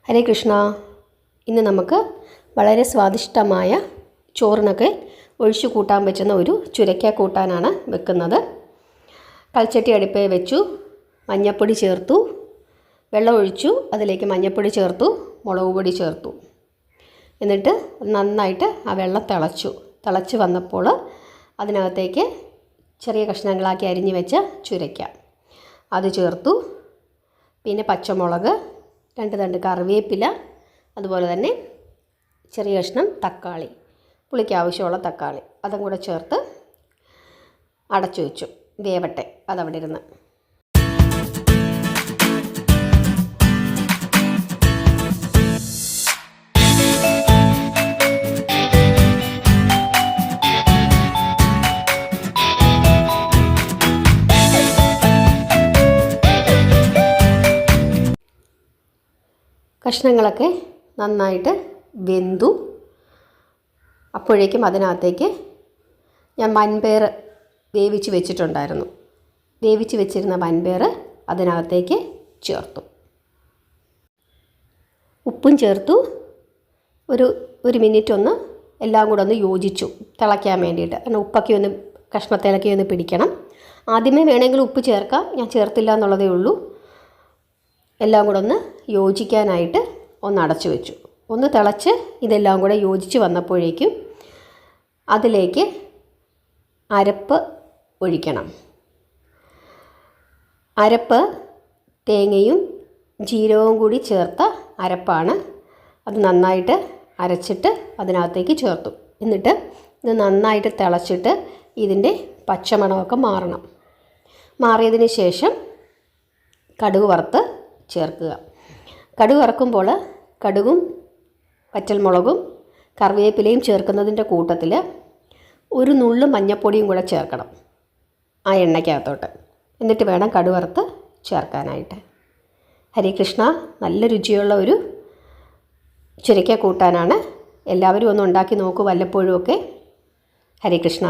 ഹരേ കൃഷ്ണ. ഇന്ന് നമുക്ക് വളരെ സ്വാദിഷ്ടമായ ചോറിനൊക്കെ ഒഴിച്ചു കൂട്ടാൻ പറ്റുന്ന ഒരു ചുരക്ക കൂട്ടാനാണ് വെക്കുന്നത്. കൽച്ചട്ടി അടുപ്പേ വെച്ചു, മഞ്ഞൾപ്പൊടി ചേർത്തു, വെള്ളം ഒഴിച്ചു, അതിലേക്ക് മഞ്ഞൾപ്പൊടി ചേർത്തു, മുളക് പൊടി ചേർത്തു. എന്നിട്ട് നന്നായിട്ട് ആ വെള്ളം തിളച്ച് വന്നപ്പോൾ അതിനകത്തേക്ക് ചെറിയ കഷ്ണങ്ങളാക്കി അരിഞ്ഞ് വെച്ച ചുരക്ക അത് ചേർത്തു. പിന്നെ പച്ചമുളക്, 2 തണ്ട് കറിവേപ്പില, അതുപോലെ തന്നെ ചെറിയ കഷ്ണം തക്കാളി, പുളിക്ക് ആവശ്യമുള്ള തക്കാളി, അതും കൂടെ ചേർത്ത് അടച്ചു വെച്ചു. വേവട്ടെ അതവിടെ ഇരുന്ന്. കഷ്ണങ്ങളൊക്കെ നന്നായിട്ട് വെന്തു. അപ്പോഴേക്കും അതിനകത്തേക്ക് ഞാൻ വൻപയർ വേവിച്ച് വെച്ചിട്ടുണ്ടായിരുന്നു. വേവിച്ച് വെച്ചിരുന്ന വൻപയർ അതിനകത്തേക്ക് ചേർത്തു. ഉപ്പും ചേർത്തു. ഒരു മിനിറ്റ് ഒന്ന് എല്ലാം കൂടെ ഒന്ന് യോജിച്ചു തിളയ്ക്കാൻ വേണ്ടിയിട്ട്. കാരണം ഉപ്പൊക്കെ ഒന്ന് കഷ്ണത്തിലൊക്കെ ഒന്ന് പിടിക്കണം. ആദ്യമേ വേണമെങ്കിൽ ഉപ്പ് ചേർക്കാം, ഞാൻ ചേർത്തില്ല എന്നുള്ളതേ ഉള്ളൂ. എല്ലാം കൂടെ ഒന്ന് യോജിക്കാനായിട്ട് ഒന്ന് അടച്ചു വെച്ചു. ഒന്ന് തിളച്ച് ഇതെല്ലാം കൂടെ യോജിച്ച് വന്നപ്പോഴേക്കും അതിലേക്ക് അരപ്പ് ഒഴിക്കണം. അരപ്പ് തേങ്ങയും ജീരകവും കൂടി ചേർത്ത അരപ്പാണ്. അത് നന്നായിട്ട് അരച്ചിട്ട് അതിനകത്തേക്ക് ചേർത്തു. എന്നിട്ട് ഇത് നന്നായിട്ട് തിളച്ചിട്ട് ഇതിൻ്റെ പച്ചമണമൊക്കെ മാറണം. മാറിയതിന് ശേഷം കടുക് വറുത്ത് ചേർക്കുക. കടുക് വറക്കുമ്പോൾ കടുകും വറ്റൽമുളകും കറിവേപ്പിലയും ചേർക്കുന്നതിൻ്റെ കൂട്ടത്തിൽ ഒരു നുള്ളു മഞ്ഞൾപ്പൊടിയും കൂടെ ചേർക്കണം ആ എണ്ണയ്ക്കകത്തോട്ട്. എന്നിട്ട് വേണം കടുക് വറുത്ത് ചേർക്കാനായിട്ട്. ഹരേ കൃഷ്ണ. നല്ല രുചിയുള്ള ഒരു ചുരക്ക കൂട്ടാനാണ്. എല്ലാവരും ഒന്ന് ഉണ്ടാക്കി നോക്കൂ വല്ലപ്പോഴും ഒക്കെ. ഹരേ കൃഷ്ണ.